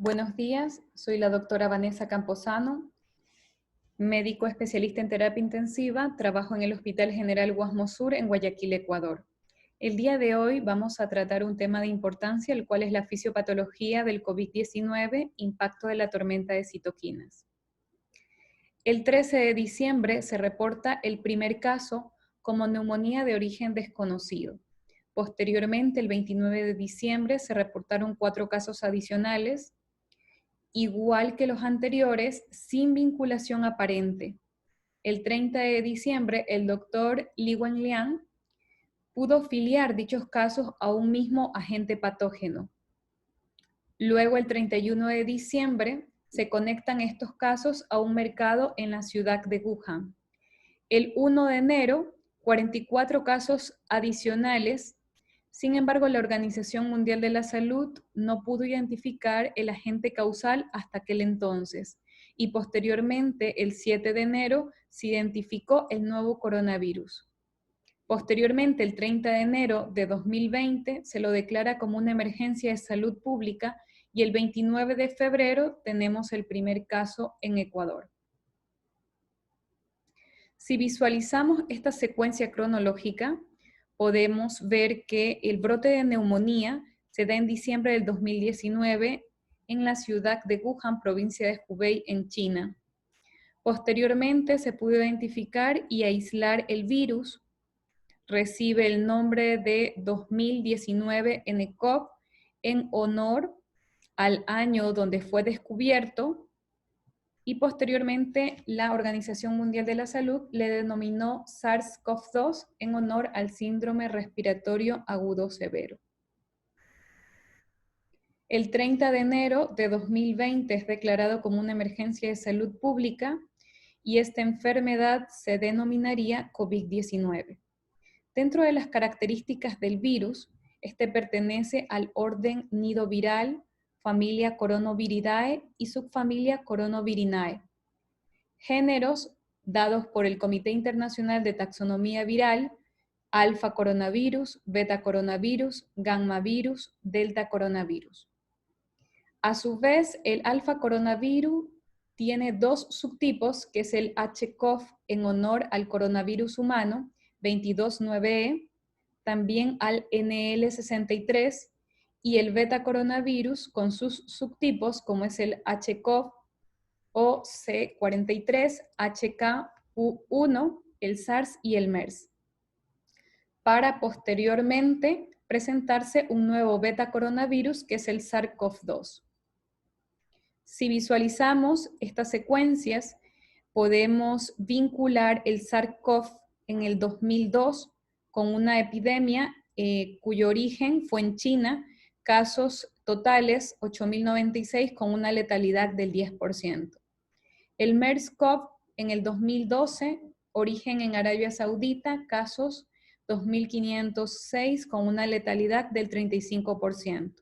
Buenos días, soy la doctora Vanessa Camposano, médico especialista en terapia intensiva, trabajo en el Hospital General Guasmo Sur en Guayaquil, Ecuador. El día de hoy vamos a tratar un tema de importancia, el cual es la fisiopatología del COVID-19, impacto de la tormenta de citoquinas. El 13 de diciembre se reporta el primer caso como neumonía de origen desconocido. Posteriormente, el 29 de diciembre, se reportaron 4 casos adicionales, igual que los anteriores, sin vinculación aparente. El 30 de diciembre, el doctor Li Wenliang pudo filiar dichos casos a un mismo agente patógeno. Luego, el 31 de diciembre, se conectan estos casos a un mercado en la ciudad de Wuhan. El 1 de enero, 44 casos adicionales. Sin embargo, la Organización Mundial de la Salud no pudo identificar el agente causal hasta aquel entonces, y posteriormente, el 7 de enero, se identificó el nuevo coronavirus. Posteriormente, el 30 de enero de 2020, se lo declara como una emergencia de salud pública, y el 29 de febrero tenemos el primer caso en Ecuador. Si visualizamos esta secuencia cronológica, podemos ver que el brote de neumonía se da en diciembre del 2019 en la ciudad de Wuhan, provincia de Hubei, en China. Posteriormente se pudo identificar y aislar el virus. Recibe el nombre de 2019 nCoV en honor al año donde fue descubierto, y posteriormente la Organización Mundial de la Salud le denominó SARS-CoV-2 en honor al síndrome respiratorio agudo severo. El 30 de enero de 2020 es declarado como una emergencia de salud pública, y esta enfermedad se denominaría COVID-19. Dentro de las características del virus, este pertenece al orden nidoviral, familia Coronoviridae y subfamilia Coronavirinae. Géneros dados por el Comité Internacional de Taxonomía Viral: alfa coronavirus, beta coronavirus, gamma virus, delta coronavirus. A su vez, el alfa coronavirus tiene 2 subtipos, que es el HCoV en honor al coronavirus humano 229E, también al NL63, y el beta coronavirus con sus subtipos, como es el HCoV o C43, HKU1, el SARS y el MERS, para posteriormente presentarse un nuevo beta coronavirus, que es el SARS-CoV-2. Si visualizamos estas secuencias, podemos vincular el SARS-CoV en el 2002 con una epidemia cuyo origen fue en China, casos totales 8.096 con una letalidad del 10%. El MERS-CoV en el 2012, origen en Arabia Saudita, casos 2.506 con una letalidad del 35%.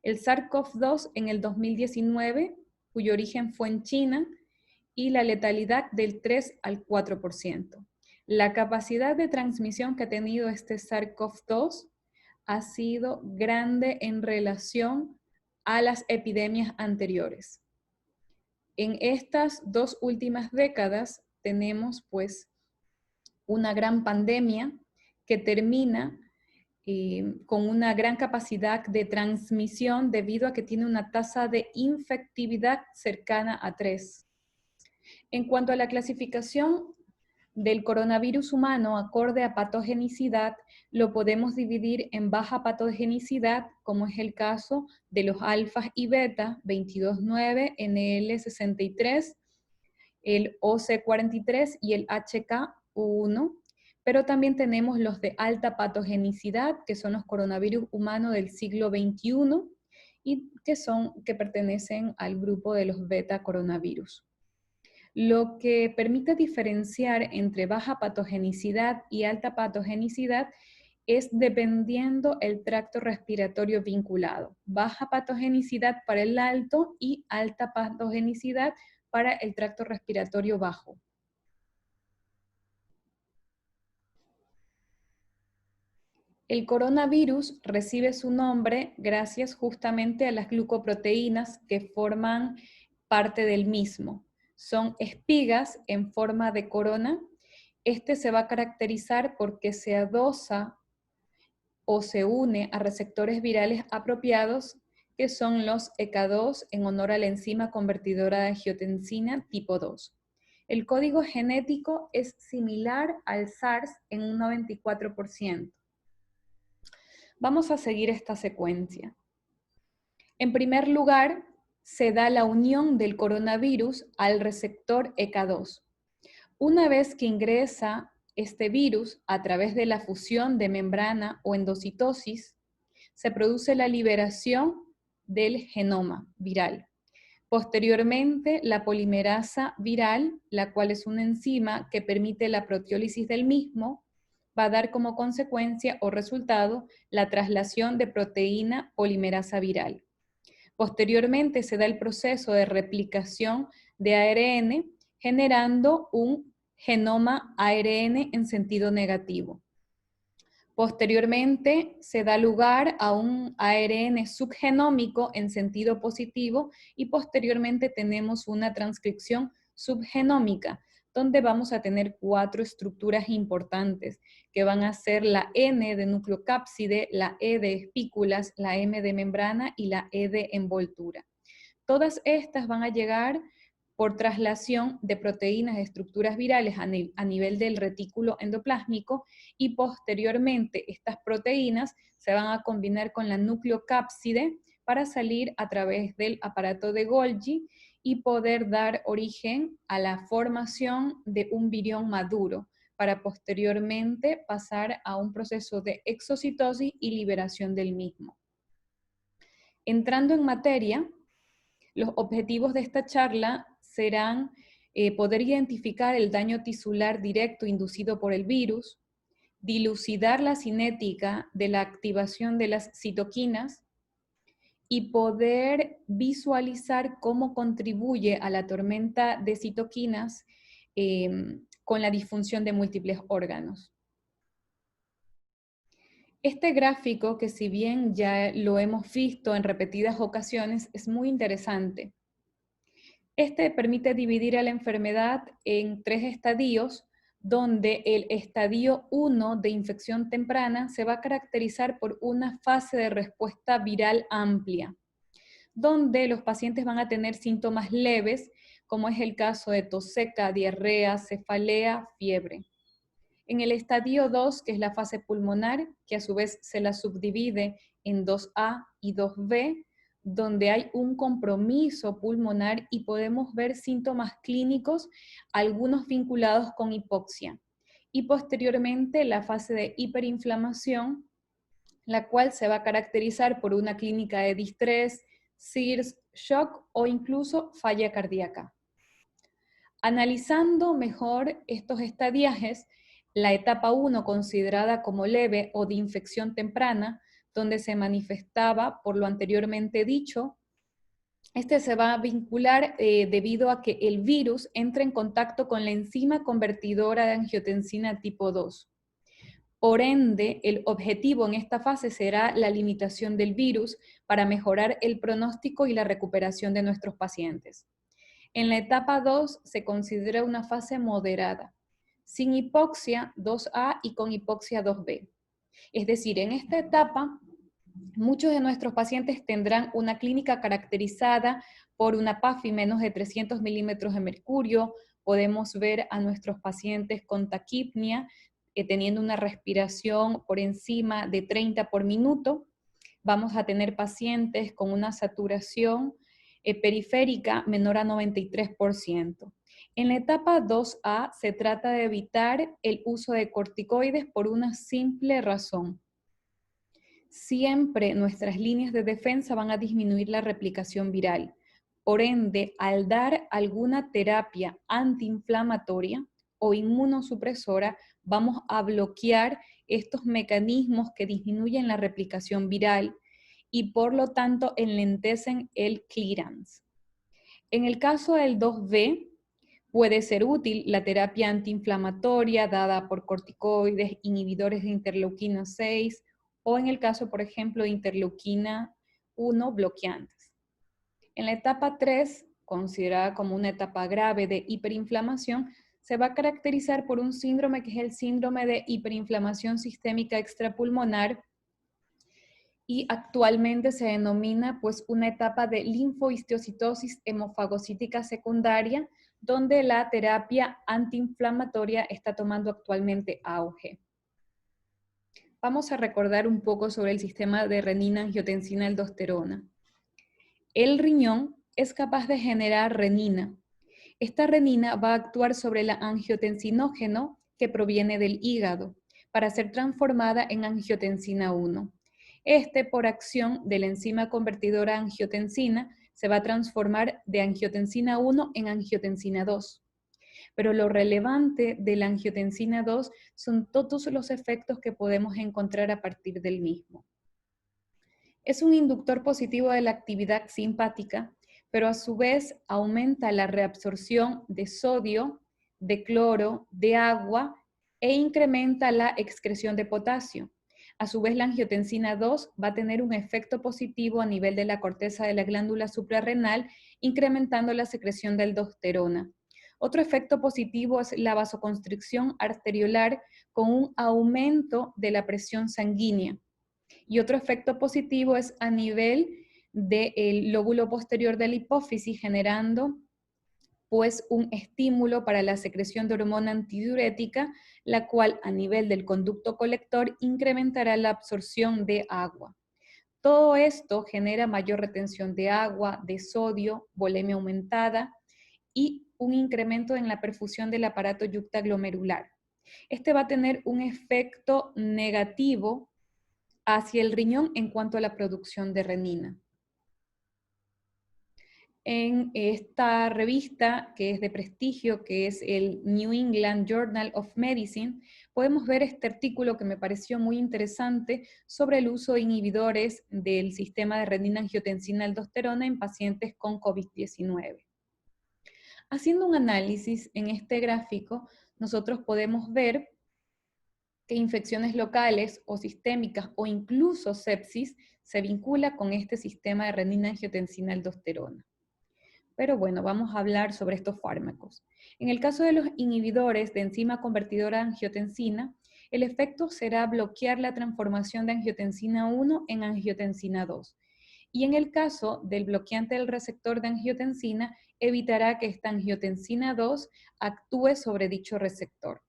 El SARS-CoV-2 en el 2019, cuyo origen fue en China, y la letalidad del 3 al 4%. La capacidad de transmisión que ha tenido este SARS-CoV-2 ha sido grande en relación a las epidemias anteriores. En estas 2 últimas décadas tenemos pues una gran pandemia que termina con una gran capacidad de transmisión, debido a que tiene una tasa de infectividad cercana a 3. En cuanto a la clasificación del coronavirus humano acorde a patogenicidad, lo podemos dividir en baja patogenicidad, como es el caso de los alfas y beta, 229, NL63, el OC43 y el HK1, pero también tenemos los de alta patogenicidad, que son los coronavirus humanos del siglo XXI, y que pertenecen al grupo de los beta coronavirus. Lo que permite diferenciar entre baja patogenicidad y alta patogenicidad es dependiendo el tracto respiratorio vinculado. Baja patogenicidad para el alto y alta patogenicidad para el tracto respiratorio bajo. El coronavirus recibe su nombre gracias justamente a las glucoproteínas que forman parte del mismo. Son espigas en forma de corona. Este se va a caracterizar porque se adosa o se une a receptores virales apropiados, que son los ECA2 en honor a la enzima convertidora de angiotensina tipo 2. El código genético es similar al SARS en un 94%. Vamos a seguir esta secuencia. En primer lugar, se da la unión del coronavirus al receptor ECA2. Una vez que ingresa este virus a través de la fusión de membrana o endocitosis, se produce la liberación del genoma viral. Posteriormente, la polimerasa viral, la cual es una enzima que permite la proteólisis del mismo, va a dar como consecuencia o resultado la traslación de proteína polimerasa viral. Posteriormente se da el proceso de replicación de ARN, generando un genoma ARN en sentido negativo. Posteriormente se da lugar a un ARN subgenómico en sentido positivo y posteriormente tenemos una transcripción subgenómica, donde vamos a tener 4 estructuras importantes, que van a ser la N de nucleocápside, la E de espículas, la M de membrana y la E de envoltura. Todas estas van a llegar por traslación de proteínas de estructuras virales a nivel del retículo endoplásmico y posteriormente estas proteínas se van a combinar con la nucleocápside para salir a través del aparato de Golgi y poder dar origen a la formación de un virión maduro para posteriormente pasar a un proceso de exocitosis y liberación del mismo. Entrando en materia, los objetivos de esta charla serán poder identificar el daño tisular directo inducido por el virus, dilucidar la cinética de la activación de las citoquinas y poder visualizar cómo contribuye a la tormenta de citoquinas con la disfunción de múltiples órganos. Este gráfico, que si bien ya lo hemos visto en repetidas ocasiones, es muy interesante. Este permite dividir a la enfermedad en 3 estadios, donde el estadio 1 de infección temprana se va a caracterizar por una fase de respuesta viral amplia, donde los pacientes van a tener síntomas leves, como es el caso de tos seca, diarrea, cefalea, fiebre. En el estadio 2, que es la fase pulmonar, que a su vez se la subdivide en 2A y 2B, donde hay un compromiso pulmonar y podemos ver síntomas clínicos, algunos vinculados con hipoxia. Y posteriormente la fase de hiperinflamación, la cual se va a caracterizar por una clínica de distrés, SIRS, shock o incluso falla cardíaca. Analizando mejor estos estadiajes, la etapa 1 considerada como leve o de infección temprana, donde se manifestaba por lo anteriormente dicho, este se va a vincular debido a que el virus entra en contacto con la enzima convertidora de angiotensina tipo 2. Por ende, el objetivo en esta fase será la limitación del virus para mejorar el pronóstico y la recuperación de nuestros pacientes. En la etapa 2 se considera una fase moderada, sin hipoxia 2A y con hipoxia 2B. Es decir, en esta etapa, muchos de nuestros pacientes tendrán una clínica caracterizada por una PAFI menos de 300 milímetros de mercurio. Podemos ver a nuestros pacientes con taquipnia, teniendo una respiración por encima de 30 por minuto. Vamos a tener pacientes con una saturación periférica menor a 93%. En la etapa 2A se trata de evitar el uso de corticoides por una simple razón. Siempre nuestras líneas de defensa van a disminuir la replicación viral. Por ende, al dar alguna terapia antiinflamatoria o inmunosupresora, vamos a bloquear estos mecanismos que disminuyen la replicación viral y por lo tanto enlentecen el clearance. En el caso del 2B, puede ser útil la terapia antiinflamatoria dada por corticoides, inhibidores de interleuquina 6 o en el caso, por ejemplo, de interleuquina 1 bloqueantes. En la etapa 3, considerada como una etapa grave de hiperinflamación, se va a caracterizar por un síndrome que es el síndrome de hiperinflamación sistémica extrapulmonar, y actualmente se denomina pues una etapa de linfohistiocytosis hemofagocítica secundaria, donde la terapia antiinflamatoria está tomando actualmente auge. Vamos a recordar un poco sobre el sistema de renina-angiotensina-aldosterona. El riñón es capaz de generar renina. Esta renina va a actuar sobre la angiotensinógeno que proviene del hígado para ser transformada en angiotensina 1. Por acción de la enzima convertidora angiotensina, se va a transformar de angiotensina 1 en angiotensina 2. Pero lo relevante de la angiotensina 2 son todos los efectos que podemos encontrar a partir del mismo. Es un inductor positivo de la actividad simpática, pero a su vez aumenta la reabsorción de sodio, de cloro, de agua e incrementa la excreción de potasio. A su vez, la angiotensina 2 va a tener un efecto positivo a nivel de la corteza de la glándula suprarrenal, incrementando la secreción de aldosterona. Otro efecto positivo es la vasoconstricción arteriolar con un aumento de la presión sanguínea. Y otro efecto positivo es a nivel del lóbulo posterior de la hipófisis, generando pues un estímulo para la secreción de hormona antidiurética, la cual a nivel del conducto colector incrementará la absorción de agua. Todo esto genera mayor retención de agua, de sodio, volemia aumentada y un incremento en la perfusión del aparato yuctaglomerular. Este va a tener un efecto negativo hacia el riñón en cuanto a la producción de renina. En esta revista, que es de prestigio, que es el New England Journal of Medicine, podemos ver este artículo que me pareció muy interesante sobre el uso de inhibidores del sistema de renina-angiotensina-aldosterona en pacientes con COVID-19. Haciendo un análisis en este gráfico, nosotros podemos ver que infecciones locales o sistémicas o incluso sepsis se vincula con este sistema de renina-angiotensina-aldosterona. Pero bueno, vamos a hablar sobre estos fármacos. En el caso de los inhibidores de enzima convertidora de angiotensina, el efecto será bloquear la transformación de angiotensina 1 en angiotensina 2. Y en el caso del bloqueante del receptor de angiotensina, evitará que esta angiotensina 2 actúe sobre dicho receptor.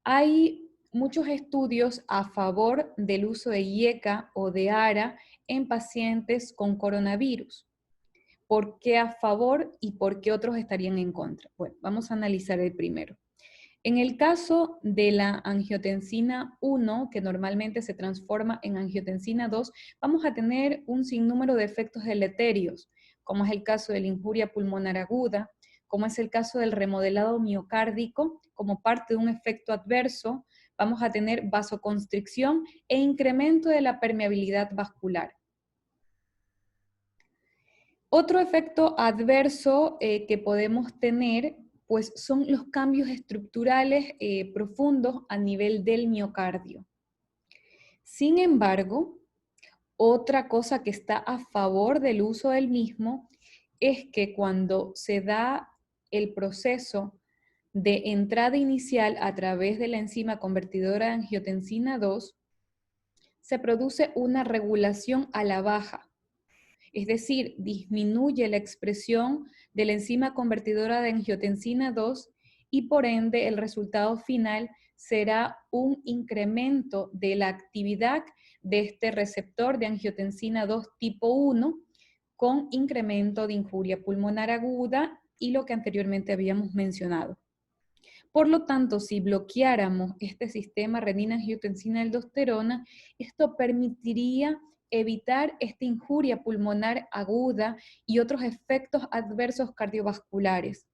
Hay muchos estudios a favor del uso de IECA o de ARA en pacientes con coronavirus. ¿Por qué a favor y por qué otros estarían en contra? Bueno, vamos a analizar el primero. En el caso de la angiotensina 1, que normalmente se transforma en angiotensina 2, vamos a tener un sinnúmero de efectos deleterios, como es el caso de la injuria pulmonar aguda, como es el caso del remodelado miocárdico, como parte de un efecto adverso, vamos a tener vasoconstricción e incremento de la permeabilidad vascular. Otro efecto adverso que podemos tener pues son los cambios estructurales profundos a nivel del miocardio. Sin embargo, otra cosa que está a favor del uso del mismo es que cuando se da el proceso de entrada inicial a través de la enzima convertidora de angiotensina 2, se produce una regulación a la baja. Es decir, disminuye la expresión de la enzima convertidora de angiotensina 2 y por ende el resultado final será un incremento de la actividad de este receptor de angiotensina 2 tipo 1 con incremento de injuria pulmonar aguda y lo que anteriormente habíamos mencionado. Por lo tanto, si bloqueáramos este sistema renina-angiotensina-aldosterona, esto permitiría evitar esta injuria pulmonar aguda y otros efectos adversos cardiovasculares.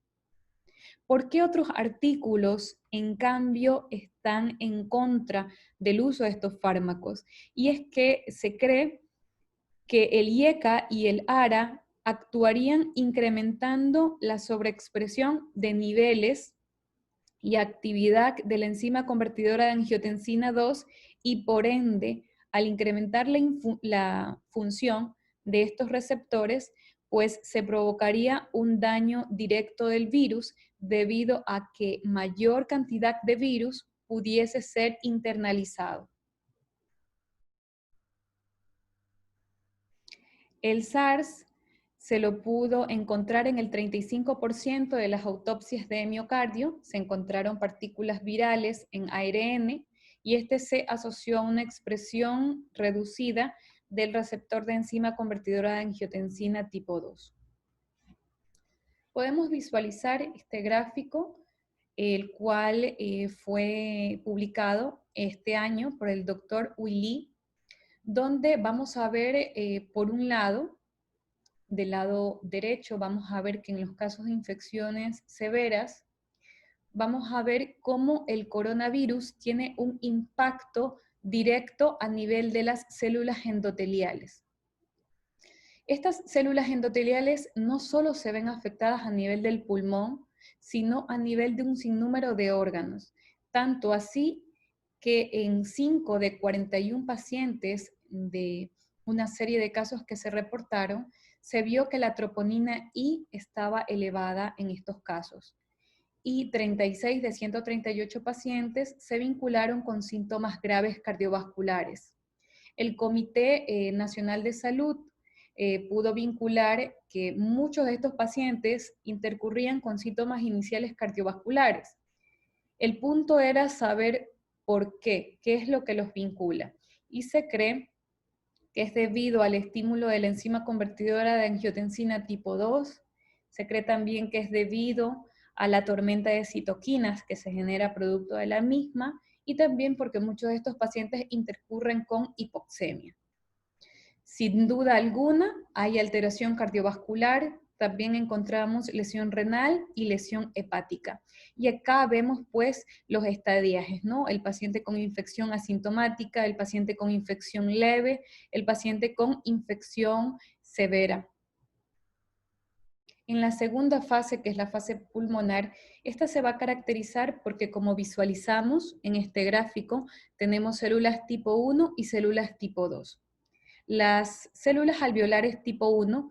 ¿Por qué otros artículos, en cambio, están en contra del uso de estos fármacos? Y es que se cree que el IECA y el ARA actuarían incrementando la sobreexpresión de niveles y actividad de la enzima convertidora de angiotensina 2 y por ende, al incrementar la función de estos receptores, pues se provocaría un daño directo del virus debido a que mayor cantidad de virus pudiese ser internalizado. El SARS se lo pudo encontrar en el 35% de las autopsias de miocardio, se encontraron partículas virales en ARN y este se asoció a una expresión reducida del receptor de enzima convertidora de angiotensina tipo 2. Podemos visualizar este gráfico, el cual fue publicado este año por el doctor Willy, donde vamos a ver, por un lado, del lado derecho, vamos a ver que en los casos de infecciones severas, vamos a ver cómo el coronavirus tiene un impacto directo a nivel de las células endoteliales. Estas células endoteliales no solo se ven afectadas a nivel del pulmón, sino a nivel de un sinnúmero de órganos. Tanto así que en 5 de 41 pacientes de una serie de casos que se reportaron, se vio que la troponina I estaba elevada en estos casos. Y 36 de 138 pacientes se vincularon con síntomas graves cardiovasculares. El Comité Nacional de Salud pudo vincular que muchos de estos pacientes intercurrían con síntomas iniciales cardiovasculares. El punto era saber por qué es lo que los vincula. Y se cree que es debido al estímulo de la enzima convertidora de angiotensina tipo 2, se cree también que es debido a la tormenta de citoquinas que se genera producto de la misma, y también porque muchos de estos pacientes intercurren con hipoxemia. Sin duda alguna, hay alteración cardiovascular, también encontramos lesión renal y lesión hepática. Y acá vemos pues los estadiajes, ¿no? El paciente con infección asintomática, el paciente con infección leve, el paciente con infección severa. En la segunda fase, que es la fase pulmonar, esta se va a caracterizar porque, como visualizamos en este gráfico, tenemos células tipo 1 y células tipo 2. Las células alveolares tipo 1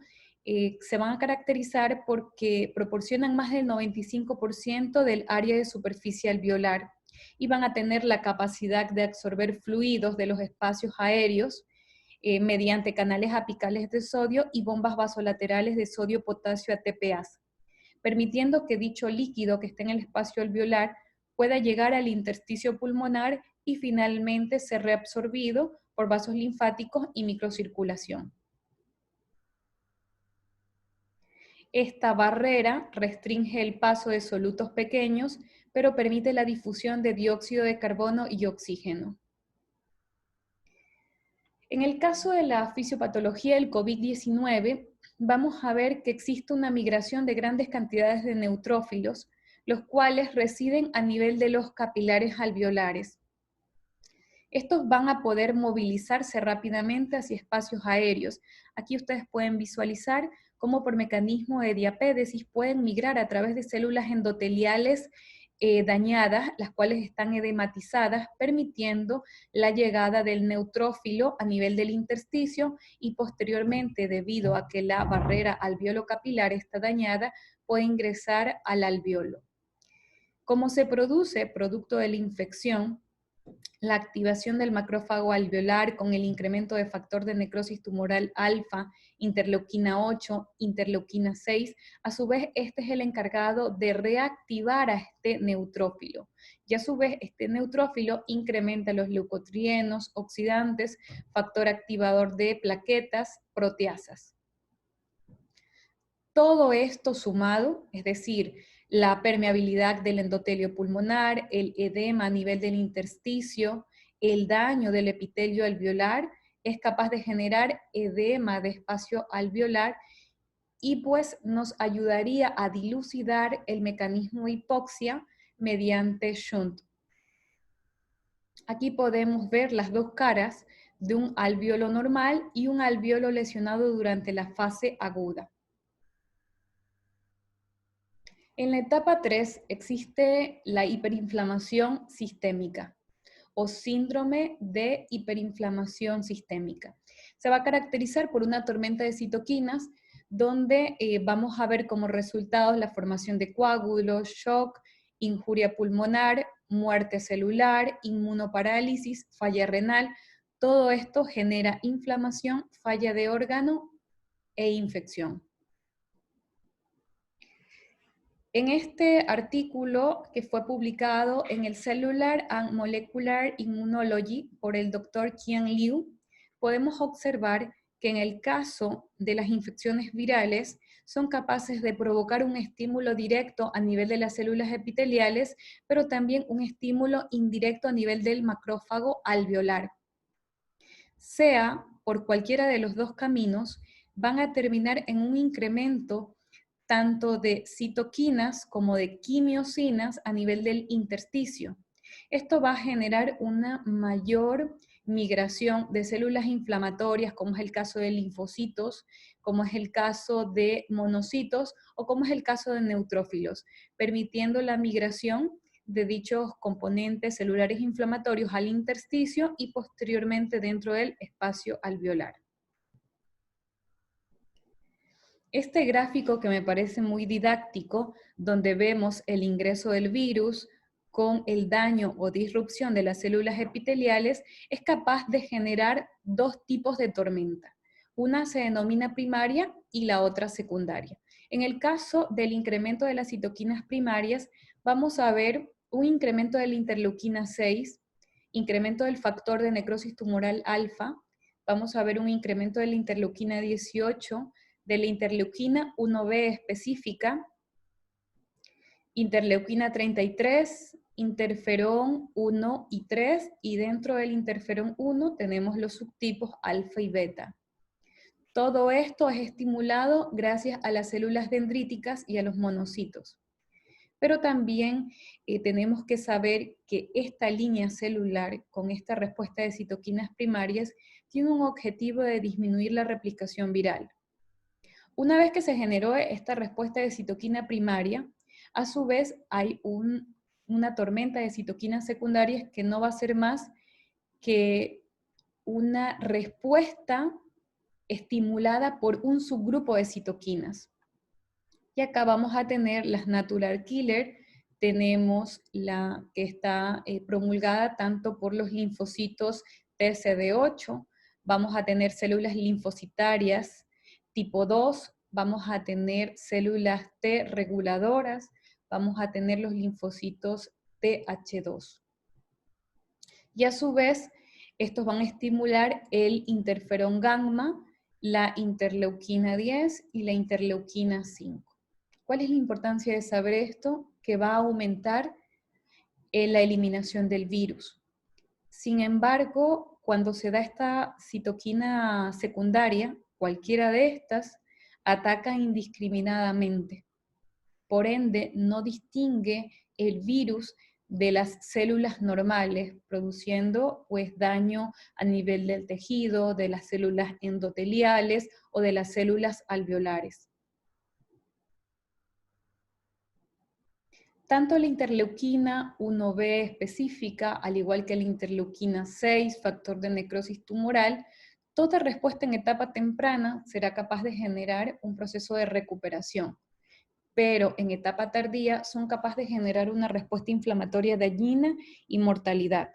se van a caracterizar porque proporcionan más del 95% del área de superficie alveolar y van a tener la capacidad de absorber fluidos de los espacios aéreos mediante canales apicales de sodio y bombas vasolaterales de sodio-potasio ATPase, permitiendo que dicho líquido que esté en el espacio alveolar pueda llegar al intersticio pulmonar y finalmente ser reabsorbido por vasos linfáticos y microcirculación. Esta barrera restringe el paso de solutos pequeños, pero permite la difusión de dióxido de carbono y oxígeno. En el caso de la fisiopatología del COVID-19, vamos a ver que existe una migración de grandes cantidades de neutrófilos, los cuales residen a nivel de los capilares alveolares. Estos van a poder movilizarse rápidamente hacia espacios aéreos. Aquí ustedes pueden visualizar cómo por mecanismo de diapédesis pueden migrar a través de células endoteliales dañadas, las cuales están edematizadas, permitiendo la llegada del neutrófilo a nivel del intersticio y posteriormente, debido a que la barrera alveolo-capilar está dañada, puede ingresar al alveolo. ¿Cómo se produce? Producto de la infección, la activación del macrófago alveolar con el incremento de factor de necrosis tumoral alfa, interleuquina 8, interleuquina 6, a su vez este es el encargado de reactivar a este neutrófilo. Y a su vez este neutrófilo incrementa los leucotrienos, oxidantes, factor activador de plaquetas, proteasas. Todo esto sumado, es decir, la permeabilidad del endotelio pulmonar, el edema a nivel del intersticio, el daño del epitelio alveolar, es capaz de generar edema de espacio alveolar y pues nos ayudaría a dilucidar el mecanismo de hipoxia mediante shunt. Aquí podemos ver las dos caras de un alveolo normal y un alveolo lesionado durante la fase aguda. En la etapa 3 existe la hiperinflamación sistémica o síndrome de hiperinflamación sistémica. Se va a caracterizar por una tormenta de citoquinas donde vamos a ver como resultados la formación de coágulos, shock, injuria pulmonar, muerte celular, inmunoparálisis, falla renal. Todo esto genera inflamación, falla de órgano e infección. En este artículo que fue publicado en el Cellular and Molecular Immunology por el Dr. Qian Liu, podemos observar que en el caso de las infecciones virales son capaces de provocar un estímulo directo a nivel de las células epiteliales, pero también un estímulo indirecto a nivel del macrófago alveolar. Sea por cualquiera de los dos caminos, van a terminar en un incremento tanto de citoquinas como de quimiosinas a nivel del intersticio. Esto va a generar una mayor migración de células inflamatorias, como es el caso de linfocitos, como es el caso de monocitos o como es el caso de neutrófilos, permitiendo la migración de dichos componentes celulares inflamatorios al intersticio y posteriormente dentro del espacio alveolar. Este gráfico que me parece muy didáctico, donde vemos el ingreso del virus con el daño o disrupción de las células epiteliales, es capaz de generar dos tipos de tormenta. Una se denomina primaria y la otra secundaria. En el caso del incremento de las citoquinas primarias, vamos a ver un incremento de la interleuquina 6, incremento del factor de necrosis tumoral alfa, vamos a ver un incremento de la interleuquina 18, de la interleuquina 1B específica, interleuquina 33, interferón 1 y 3, y dentro del interferón 1 tenemos los subtipos alfa y beta. Todo esto es estimulado gracias a las células dendríticas y a los monocitos. Pero también tenemos que saber que esta línea celular, con esta respuesta de citoquinas primarias, tiene un objetivo de disminuir la replicación viral. Una vez que se generó esta respuesta de citoquina primaria, a su vez hay una tormenta de citoquinas secundarias que no va a ser más que una respuesta estimulada por un subgrupo de citoquinas. Y acá vamos a tener las natural killer, tenemos la que está promulgada tanto por los linfocitos TCD8, vamos a tener células linfocitarias tipo 2, vamos a tener células T reguladoras, vamos a tener los linfocitos TH2. Y a su vez, estos van a estimular el interferón gamma, la interleuquina 10 y la interleuquina 5. ¿Cuál es la importancia de saber esto? Que va a aumentar la eliminación del virus. Sin embargo, cuando se da esta citoquina secundaria, cualquiera de estas ataca indiscriminadamente. Por ende, no distingue el virus de las células normales, produciendo pues daño a nivel del tejido, de las células endoteliales o de las células alveolares. Tanto la interleuquina 1B específica, al igual que la interleuquina 6, factor de necrosis tumoral, toda respuesta en etapa temprana será capaz de generar un proceso de recuperación, pero en etapa tardía son capaces de generar una respuesta inflamatoria dañina y mortalidad.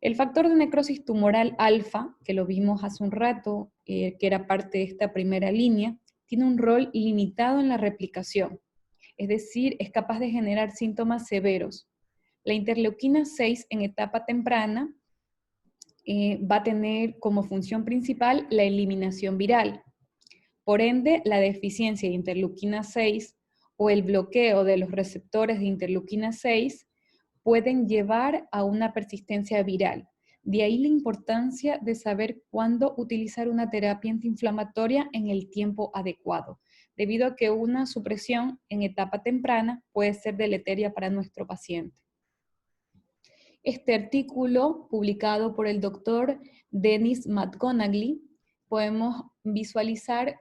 El factor de necrosis tumoral alfa, que lo vimos hace un rato, que era parte de esta primera línea, tiene un rol limitado en la replicación. Es decir, es capaz de generar síntomas severos. La interleuquina 6 en etapa temprana va a tener como función principal la eliminación viral. Por ende, la deficiencia de interleuquina 6 o el bloqueo de los receptores de interleuquina 6 pueden llevar a una persistencia viral. De ahí la importancia de saber cuándo utilizar una terapia antiinflamatoria en el tiempo adecuado, debido a que una supresión en etapa temprana puede ser deleteria para nuestro paciente. Este artículo, publicado por el doctor Dennis McGonigal, podemos visualizar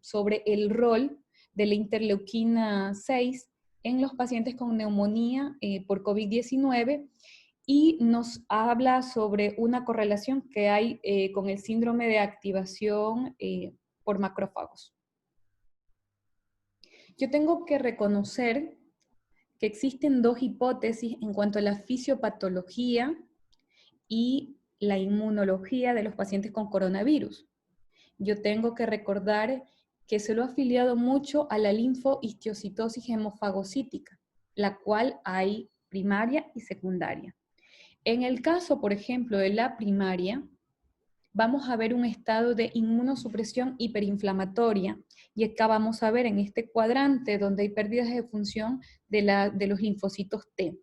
sobre el rol de la interleuquina 6 en los pacientes con neumonía por COVID-19 y nos habla sobre una correlación que hay con el síndrome de activación por macrófagos. Yo tengo que reconocer que existen dos hipótesis en cuanto a la fisiopatología y la inmunología de los pacientes con coronavirus. Yo tengo que recordar que se lo ha afiliado mucho a la linfohistiocytosis hemofagocítica, la cual hay primaria y secundaria. En el caso, por ejemplo, de la primaria, vamos a ver un estado de inmunosupresión hiperinflamatoria, y acá vamos a ver en este cuadrante donde hay pérdidas de función de los linfocitos T.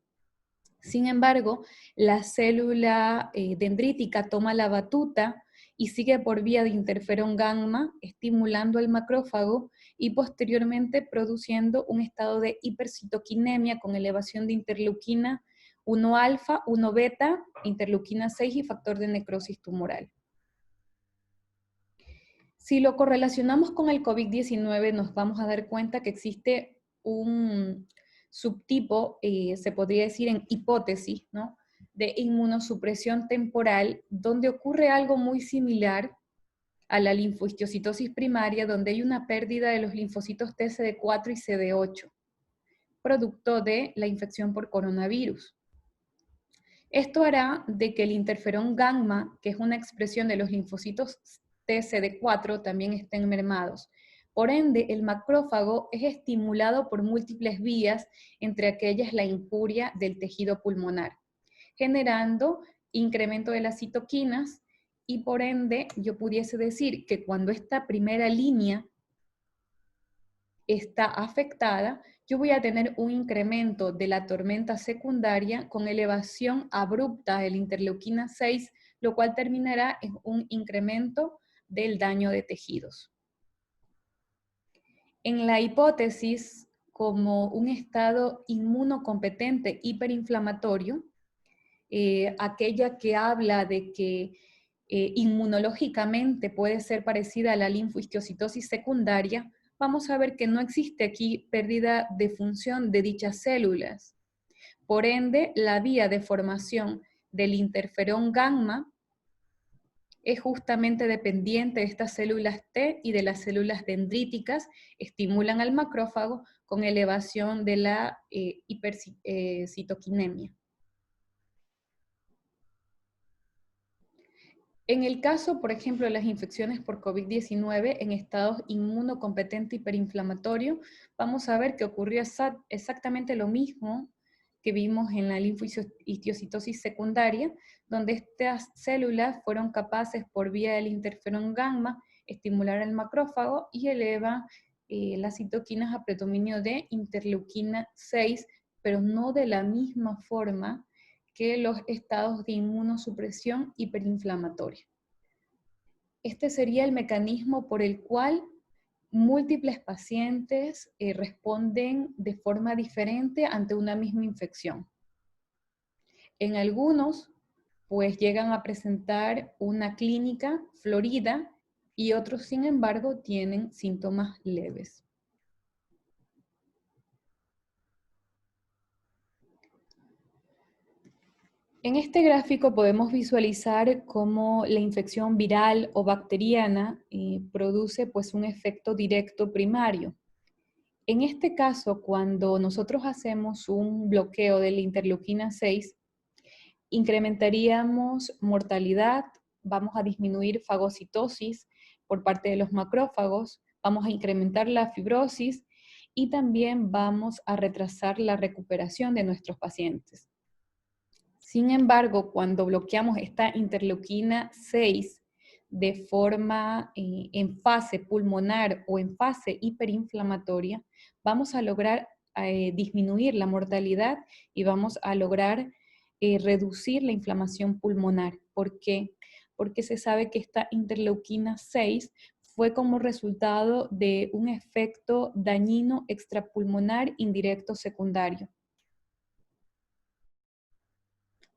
Sin embargo, la célula dendrítica toma la batuta y sigue por vía de interferón gamma, estimulando al macrófago y posteriormente produciendo un estado de hipercitoquinemia con elevación de interleuquina 1 alfa, 1 beta, interleuquina 6 y factor de necrosis tumoral. Si lo correlacionamos con el COVID-19, nos vamos a dar cuenta que existe un subtipo, se podría decir en hipótesis, ¿no?, de inmunosupresión temporal, donde ocurre algo muy similar a la linfohistiocytosis primaria, donde hay una pérdida de los linfocitos T, CD4 y CD8, producto de la infección por coronavirus. Esto hará de que el interferón gamma, que es una expresión de los linfocitos TCD4, también estén mermados. Por ende, el macrófago es estimulado por múltiples vías, entre aquellas la injuria del tejido pulmonar, generando incremento de las citoquinas, y por ende yo pudiese decir que cuando esta primera línea está afectada, yo voy a tener un incremento de la tormenta secundaria con elevación abrupta de la interleuquina 6, lo cual terminará en un incremento del daño de tejidos. En la hipótesis, como un estado inmunocompetente hiperinflamatorio, aquella que habla de que inmunológicamente puede ser parecida a la linfohistiocytosis secundaria, vamos a ver que no existe aquí pérdida de función de dichas células. Por ende, la vía de formación del interferón gamma es justamente dependiente de estas células T y de las células dendríticas, estimulan al macrófago con elevación de la hipercitoquinemia. En el caso, por ejemplo, de las infecciones por COVID-19 en estados inmunocompetente hiperinflamatorio, vamos a ver que ocurrió exactamente lo mismo que vimos en la linfohistiocytosis secundaria, donde estas células fueron capaces por vía del interferón gamma estimular al macrófago y eleva las citoquinas a predominio de interleuquina 6, pero no de la misma forma que los estados de inmunosupresión hiperinflamatoria. Este sería el mecanismo por el cual múltiples pacientes responden de forma diferente ante una misma infección. En algunos, pues llegan a presentar una clínica florida y otros, sin embargo, tienen síntomas leves. En este gráfico podemos visualizar cómo la infección viral o bacteriana produce pues un efecto directo primario. En este caso, cuando nosotros hacemos un bloqueo de la interleuquina 6, incrementaríamos mortalidad, vamos a disminuir fagocitosis por parte de los macrófagos, vamos a incrementar la fibrosis y también vamos a retrasar la recuperación de nuestros pacientes. Sin embargo, cuando bloqueamos esta interleuquina 6 de forma en fase pulmonar o en fase hiperinflamatoria, vamos a lograr disminuir la mortalidad y vamos a lograr reducir la inflamación pulmonar. ¿Por qué? Porque se sabe que esta interleuquina 6 fue como resultado de un efecto dañino extrapulmonar indirecto secundario.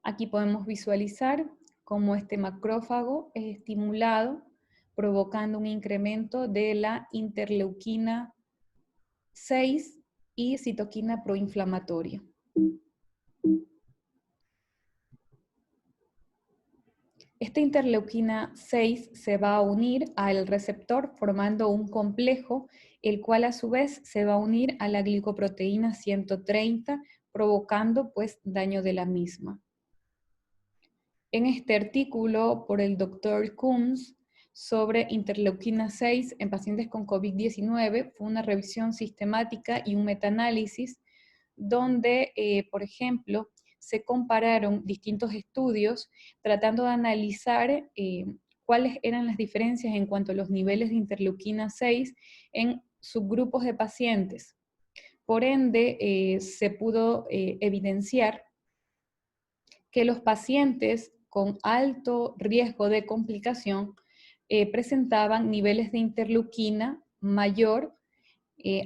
Aquí podemos visualizar cómo este macrófago es estimulado, provocando un incremento de la interleuquina 6 y citoquina proinflamatoria. Esta interleuquina 6 se va a unir al receptor formando un complejo, el cual a su vez se va a unir a la glicoproteína 130, provocando pues daño de la misma. En este artículo por el doctor Coombs sobre interleuquina 6 en pacientes con COVID-19 fue una revisión sistemática y un metaanálisis donde, por ejemplo, se compararon distintos estudios tratando de analizar cuáles eran las diferencias en cuanto a los niveles de interleuquina 6 en subgrupos de pacientes. Por ende, se pudo evidenciar que los pacientes con alto riesgo de complicación presentaban niveles de interleuquina mayor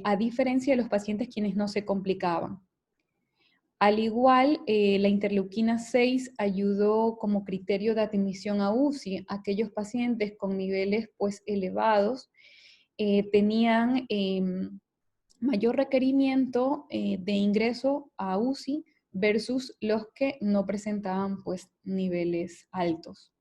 a diferencia de los pacientes quienes no se complicaban. Al igual, la interleuquina 6 ayudó como criterio de admisión a UCI. Aquellos pacientes con niveles pues, elevados tenían mayor requerimiento de ingreso a UCI versus los que no presentaban pues, niveles altos.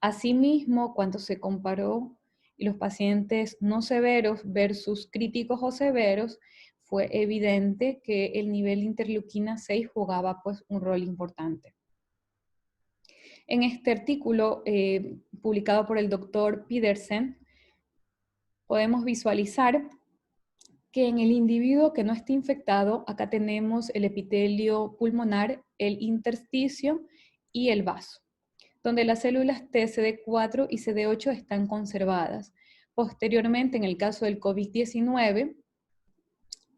Asimismo, cuando se comparó los pacientes no severos versus críticos o severos, fue evidente que el nivel de interleuquina 6 jugaba pues, un rol importante. En este artículo publicado por el doctor Pedersen, podemos visualizar que en el individuo que no esté infectado, acá tenemos el epitelio pulmonar, el intersticio y el vaso, donde las células T, CD4 y CD8 están conservadas. Posteriormente, en el caso del COVID-19,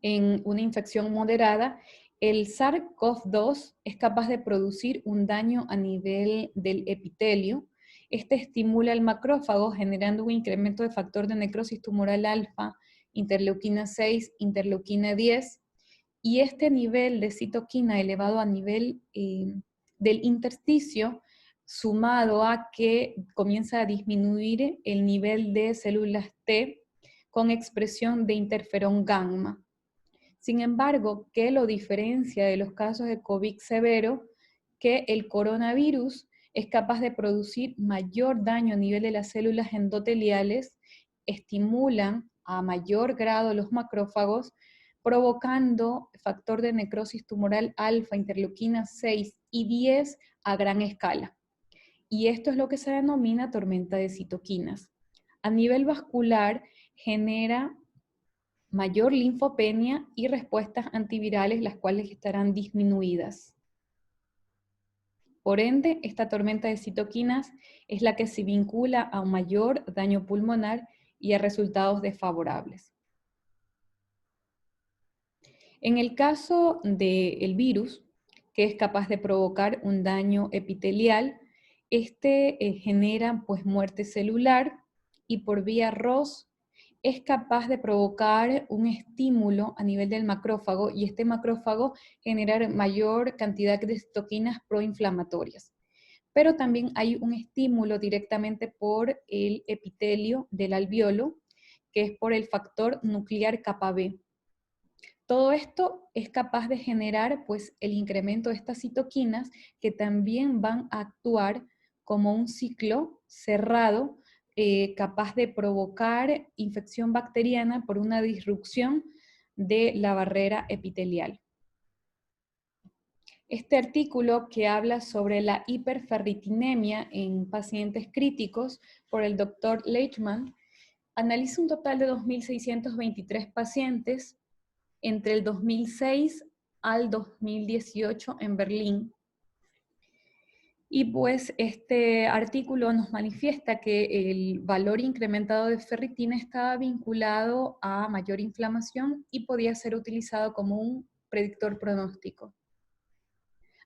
en una infección moderada, el SARS-CoV-2 es capaz de producir un daño a nivel del epitelio. Este estimula el macrófago generando un incremento de factor de necrosis tumoral alfa, interleuquina 6, interleuquina 10, y este nivel de citoquina elevado a nivel del intersticio, sumado a que comienza a disminuir el nivel de células T con expresión de interferón gamma. Sin embargo, ¿qué lo diferencia de los casos de COVID severo? Que el coronavirus es capaz de producir mayor daño a nivel de las células endoteliales, estimulan a mayor grado los macrófagos, provocando factor de necrosis tumoral alfa, interleuquina 6 y 10 a gran escala. Y esto es lo que se denomina tormenta de citoquinas. A nivel vascular genera mayor linfopenia y respuestas antivirales, las cuales estarán disminuidas. Por ende, esta tormenta de citoquinas es la que se vincula a un mayor daño pulmonar y a resultados desfavorables. En el caso del virus, que es capaz de provocar un daño epitelial, este genera pues, muerte celular y por vía ROS es capaz de provocar un estímulo a nivel del macrófago y este macrófago generar mayor cantidad de citoquinas proinflamatorias. Pero también hay un estímulo directamente por el epitelio del alveolo, que es por el factor nuclear kappa B. Todo esto es capaz de generar pues, el incremento de estas citoquinas que también van a actuar como un ciclo cerrado capaz de provocar infección bacteriana por una disrupción de la barrera epitelial. Este artículo que habla sobre la hiperferritinemia en pacientes críticos por el doctor Leitman analiza un total de 2.623 pacientes entre el 2006 al 2018 en Berlín. Y pues este artículo nos manifiesta que el valor incrementado de ferritina estaba vinculado a mayor inflamación y podía ser utilizado como un predictor pronóstico.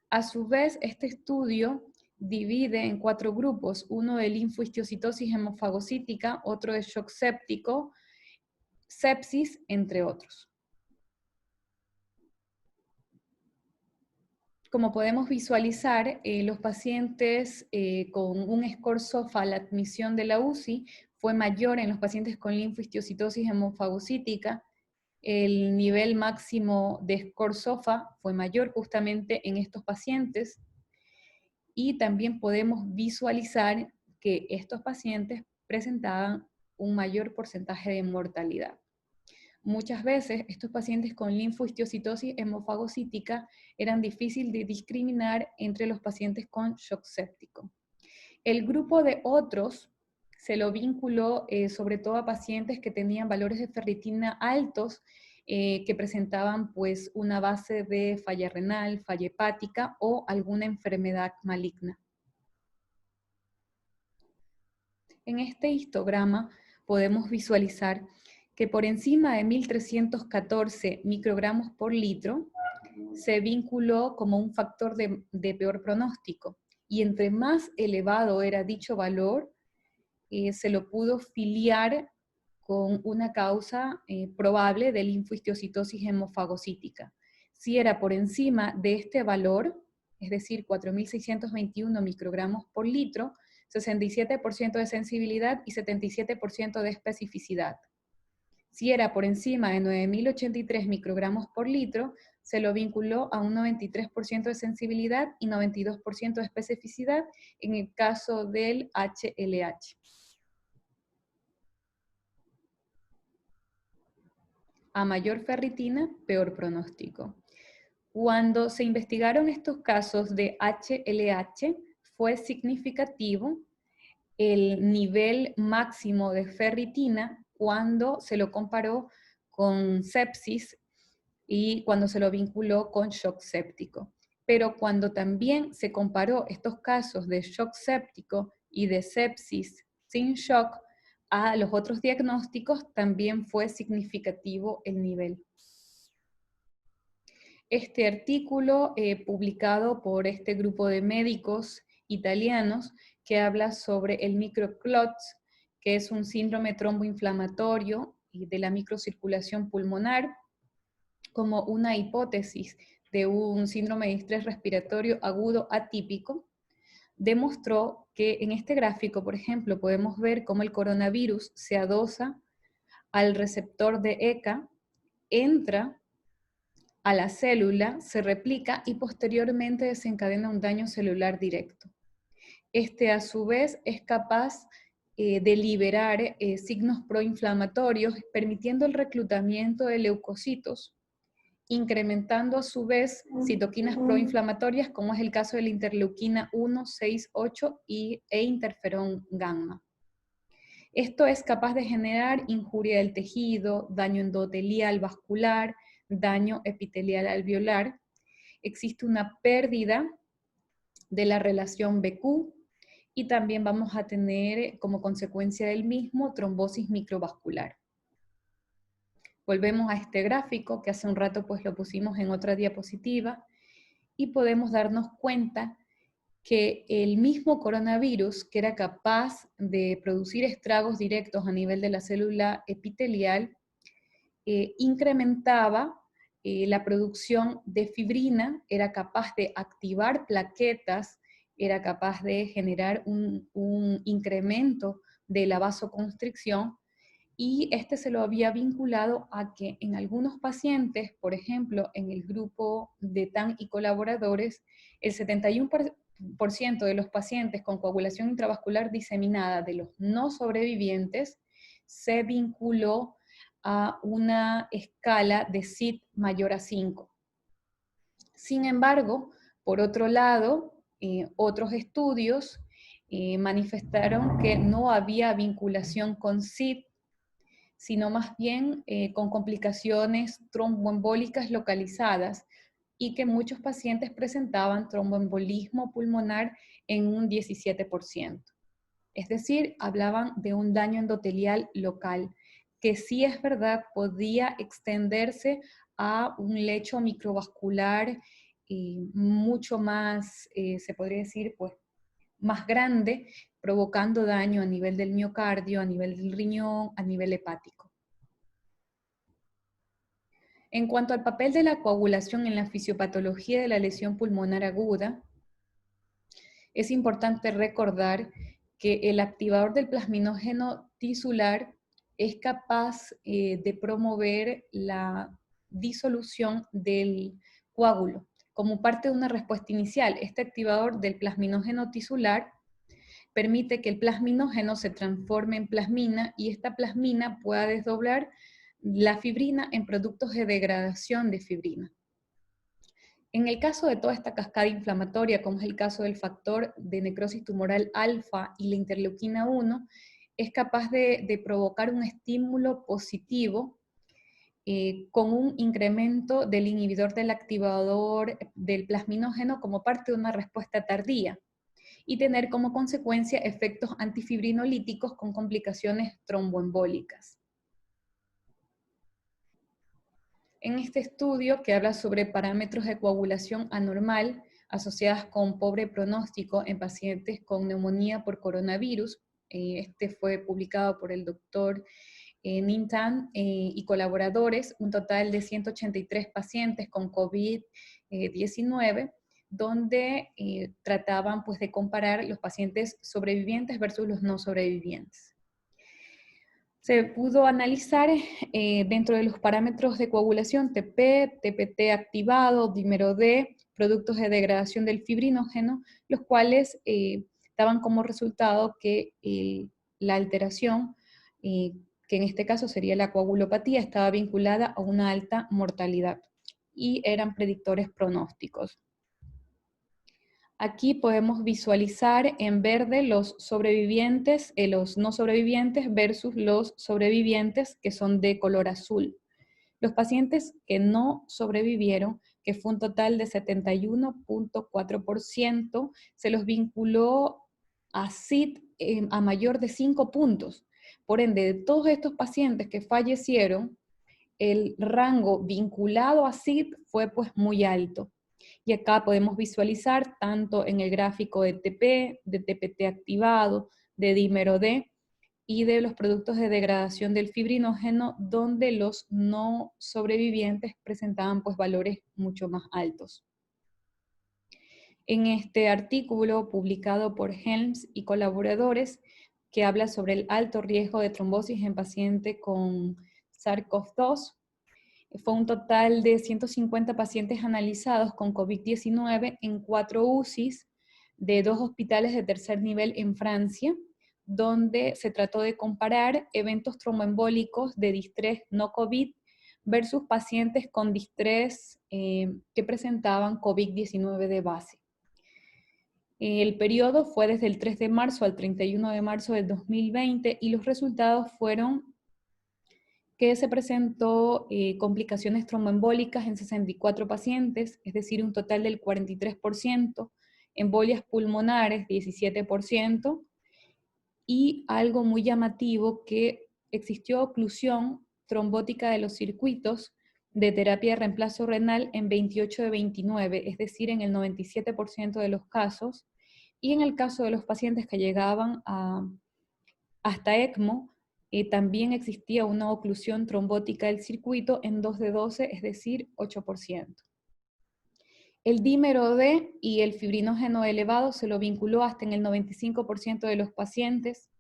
A su vez, este estudio divide en 4 grupos, uno de linfohistiocytosis hemofagocítica, otro de shock séptico, sepsis, entre otros. Como podemos visualizar, los pacientes con un score SOFA, la admisión de la UCI, fue mayor en los pacientes con linfohistiocytosis hemofagocítica, El nivel máximo de score SOFA fue mayor justamente en estos pacientes y también podemos visualizar que estos pacientes presentaban un mayor porcentaje de mortalidad. Muchas veces estos pacientes con linfohistiocytosis hemofagocítica eran difíciles de discriminar entre los pacientes con shock séptico. El grupo de otros se lo vinculó sobre todo a pacientes que tenían valores de ferritina altos, que presentaban pues una base de falla renal, falla hepática o alguna enfermedad maligna. En este histograma podemos visualizar que por encima de 1314 microgramos por litro se vinculó como un factor de peor pronóstico. Y entre más elevado era dicho valor, se lo pudo filiar con una causa probable de linfohistiocytosis hemofagocítica. Si era por encima de este valor, es decir, 4.621 microgramos por litro, 67% de sensibilidad y 77% de especificidad. Si era por encima de 9.083 microgramos por litro, se lo vinculó a un 93% de sensibilidad y 92% de especificidad en el caso del HLH. A mayor ferritina, peor pronóstico. Cuando se investigaron estos casos de HLH, fue significativo el nivel máximo de ferritina cuando se lo comparó con sepsis y cuando se lo vinculó con shock séptico. Pero cuando también se comparó estos casos de shock séptico y de sepsis sin shock a los otros diagnósticos, también fue significativo el nivel. Este artículo publicado por este grupo de médicos italianos que habla sobre el microclots, que es un síndrome tromboinflamatorio y de la microcirculación pulmonar, como una hipótesis de un síndrome de estrés respiratorio agudo atípico, demostró que en este gráfico, por ejemplo, podemos ver cómo el coronavirus se adosa al receptor de ECA, entra a la célula, se replica y posteriormente desencadena un daño celular directo. Este a su vez es capaz de liberar signos proinflamatorios, permitiendo el reclutamiento de leucocitos, incrementando a su vez citoquinas proinflamatorias, como es el caso de la interleuquina 1, 6, 8 e interferón gamma. Esto es capaz de generar injuria del tejido, daño endotelial vascular, daño epitelial alveolar. Existe una pérdida de la relación BQ y también vamos a tener como consecuencia del mismo trombosis microvascular. Volvemos a este gráfico que hace un rato pues lo pusimos en otra diapositiva y podemos darnos cuenta que el mismo coronavirus, que era capaz de producir estragos directos a nivel de la célula epitelial, incrementaba la producción de fibrina, era capaz de activar plaquetas, era capaz de generar un incremento de la vasoconstricción, y este se lo había vinculado a que en algunos pacientes, por ejemplo, en el grupo de TAN y colaboradores, el 71% de los pacientes con coagulación intravascular diseminada de los no sobrevivientes se vinculó a una escala de SID mayor a 5. Sin embargo, por otro lado, otros estudios manifestaron que no había vinculación con SID, sino más bien con complicaciones tromboembólicas localizadas y que muchos pacientes presentaban tromboembolismo pulmonar en un 17%. Es decir, hablaban de un daño endotelial local, que sí es verdad podía extenderse a un lecho microvascular mucho más, se podría decir, pues, más grande, provocando daño a nivel del miocardio, a nivel del riñón, a nivel hepático. En cuanto al papel de la coagulación en la fisiopatología de la lesión pulmonar aguda, es importante recordar que el activador del plasminógeno tisular es capaz de promover la disolución del coágulo como parte de una respuesta inicial. Este activador del plasminógeno tisular permite que el plasminógeno se transforme en plasmina y esta plasmina pueda desdoblar la fibrina en productos de degradación de fibrina. En el caso de toda esta cascada inflamatoria, como es el caso del factor de necrosis tumoral alfa y la interleuquina 1, es capaz de provocar un estímulo positivo con un incremento del inhibidor del activador del plasminógeno como parte de una respuesta tardía y tener como consecuencia efectos antifibrinolíticos con complicaciones tromboembólicas. En este estudio, que habla sobre parámetros de coagulación anormal asociadas con pobre pronóstico en pacientes con neumonía por coronavirus, este fue publicado por el doctor Nintan y colaboradores, un total de 183 pacientes con COVID-19, donde trataban pues, de comparar los pacientes sobrevivientes versus los no sobrevivientes. Se pudo analizar dentro de los parámetros de coagulación TP, TPT activado, dímero D, productos de degradación del fibrinógeno, los cuales daban como resultado que la alteración, que en este caso sería la coagulopatía, estaba vinculada a una alta mortalidad y eran predictores pronósticos. Aquí podemos visualizar en verde los sobrevivientes, los no sobrevivientes versus los sobrevivientes que son de color azul. Los pacientes que no sobrevivieron, que fue un total de 71.4%, se los vinculó a SID a mayor de 5 puntos. Por ende, de todos estos pacientes que fallecieron, el rango vinculado a SID fue pues muy alto. Y acá podemos visualizar tanto en el gráfico de TP, de TPT activado, de dímero D y de los productos de degradación del fibrinógeno, donde los no sobrevivientes presentaban pues valores mucho más altos. En este artículo publicado por Helms y colaboradores, que habla sobre el alto riesgo de trombosis en pacientes con SARS-CoV-2, fue un total de 150 pacientes analizados con COVID-19 en 4 UCIs de 2 hospitales de tercer nivel en Francia, donde se trató de comparar eventos tromboembólicos de distrés no COVID versus pacientes con distrés que presentaban COVID-19 de base. El periodo fue desde el 3 de marzo al 31 de marzo del 2020 y los resultados fueron que se presentó complicaciones tromboembólicas en 64 pacientes, es decir, un total del 43%, embolias pulmonares 17%, y algo muy llamativo que existió oclusión trombótica de los circuitos de terapia de reemplazo renal en 28 de 29, es decir, en el 97% de los casos, y en el caso de los pacientes que llegaban hasta ECMO, también existía una oclusión trombótica del circuito en 2 de 12, es decir, 8%. El dímero D y el fibrinógeno elevado se lo vinculó hasta en el 95% de los pacientes,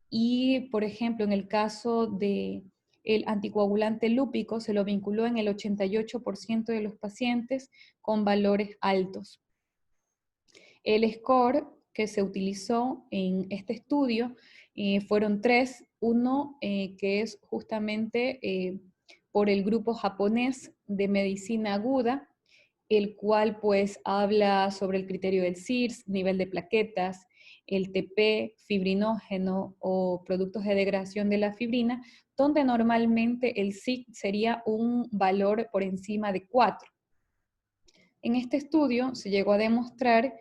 y por ejemplo en el caso del anticoagulante lúpico se lo vinculó en el 88% de los pacientes con valores altos. El score que se utilizó en este estudio fueron 3, uno que es justamente por el grupo japonés de medicina aguda, el cual pues habla sobre el criterio del CIRS, nivel de plaquetas, el TP, fibrinógeno o productos de degradación de la fibrina, donde normalmente el SIG sería un valor por encima de 4. En este estudio se llegó a demostrar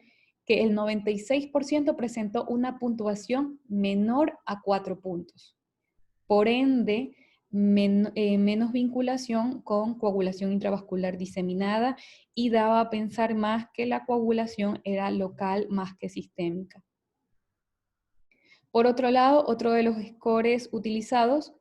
que el 96% presentó una puntuación menor a 4 puntos. Por ende, menos vinculación con coagulación intravascular diseminada y daba a pensar más que la coagulación era local más que sistémica. Por otro lado, otro de los scores utilizados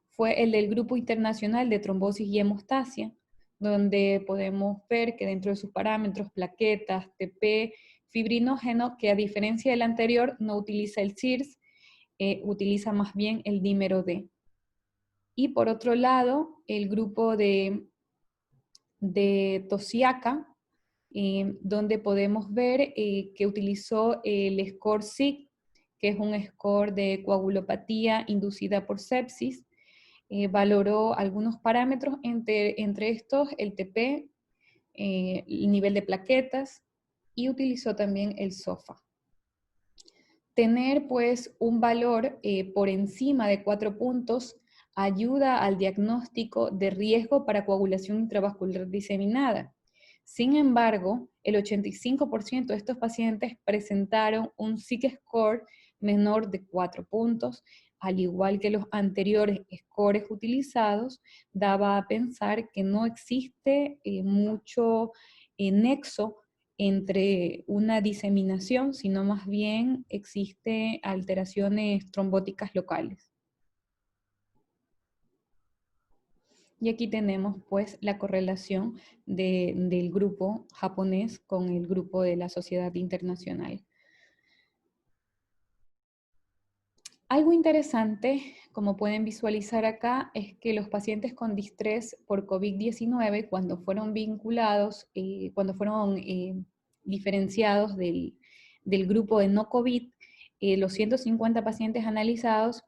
fue el del Grupo Internacional de Trombosis y Hemostasia, donde podemos ver que dentro de sus parámetros, plaquetas, TP, fibrinógeno, que a diferencia del anterior no utiliza el CIRS, utiliza más bien el dímero D. Y por otro lado, el grupo de Tosiaka, donde podemos ver que utilizó el score SIG, que es un score de coagulopatía inducida por sepsis. Valoró algunos parámetros, entre estos el TP, el nivel de plaquetas, y utilizó también el SOFA. Tener pues un valor por encima de 4 puntos ayuda al diagnóstico de riesgo para coagulación intravascular diseminada. Sin embargo, el 85% de estos pacientes presentaron un SIG score menor de 4 puntos, al igual que los anteriores scores utilizados, daba a pensar que no existe mucho nexo entre una diseminación, sino más bien existe alteraciones trombóticas locales. Y aquí tenemos pues la correlación del grupo japonés con el grupo de la sociedad internacional. Algo interesante, como pueden visualizar acá, es que los pacientes con distrés por COVID-19, cuando fueron vinculados, cuando fueron diferenciados del grupo de no COVID, los 150 pacientes analizados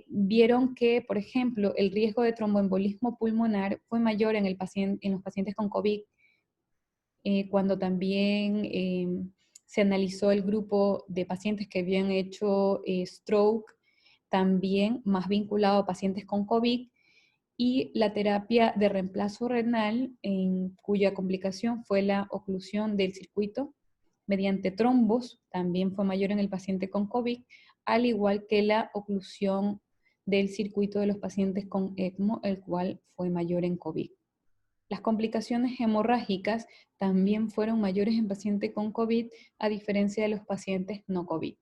vieron que, por ejemplo, el riesgo de tromboembolismo pulmonar fue mayor en los pacientes con COVID, cuando también se analizó el grupo de pacientes que habían hecho stroke, también más vinculado a pacientes con COVID, y la terapia de reemplazo renal, cuya complicación fue la oclusión del circuito mediante trombos, también fue mayor en el paciente con COVID, al igual que la oclusión del circuito de los pacientes con ECMO, el cual fue mayor en COVID. Las complicaciones hemorrágicas también fueron mayores en pacientes con COVID, a diferencia de los pacientes no COVID.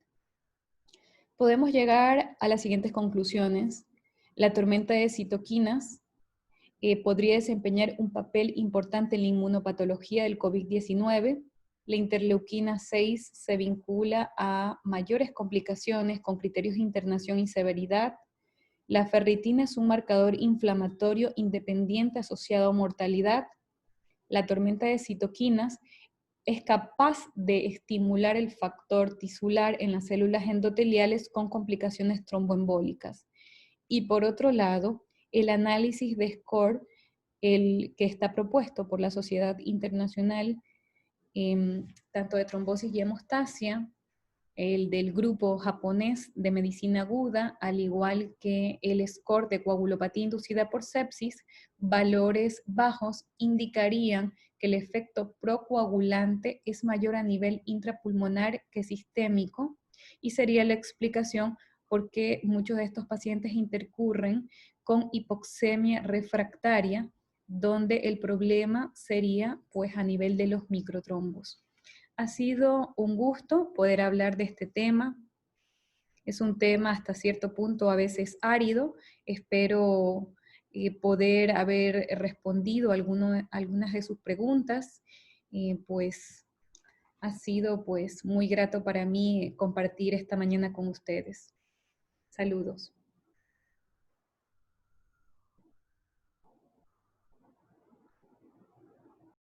Podemos llegar a las siguientes conclusiones. La tormenta de citoquinas podría desempeñar un papel importante en la inmunopatología del COVID-19. La interleuquina 6 se vincula a mayores complicaciones con criterios de internación y severidad. La ferritina es un marcador inflamatorio independiente asociado a mortalidad. La tormenta de citoquinas es capaz de estimular el factor tisular en las células endoteliales con complicaciones tromboembólicas. Y por otro lado, el análisis de SCORE, el que está propuesto por la Sociedad Internacional, tanto de trombosis y hemostasia, el del grupo japonés de medicina aguda, al igual que el score de coagulopatía inducida por sepsis, valores bajos indicarían que el efecto procoagulante es mayor a nivel intrapulmonar que sistémico, y sería la explicación por qué muchos de estos pacientes intercurren con hipoxemia refractaria, donde el problema sería pues a nivel de los microtrombos. Ha sido un gusto poder hablar de este tema. Es un tema hasta cierto punto a veces árido. Espero poder haber respondido algunas de sus preguntas. Pues ha sido pues muy grato para mí compartir esta mañana con ustedes. Saludos.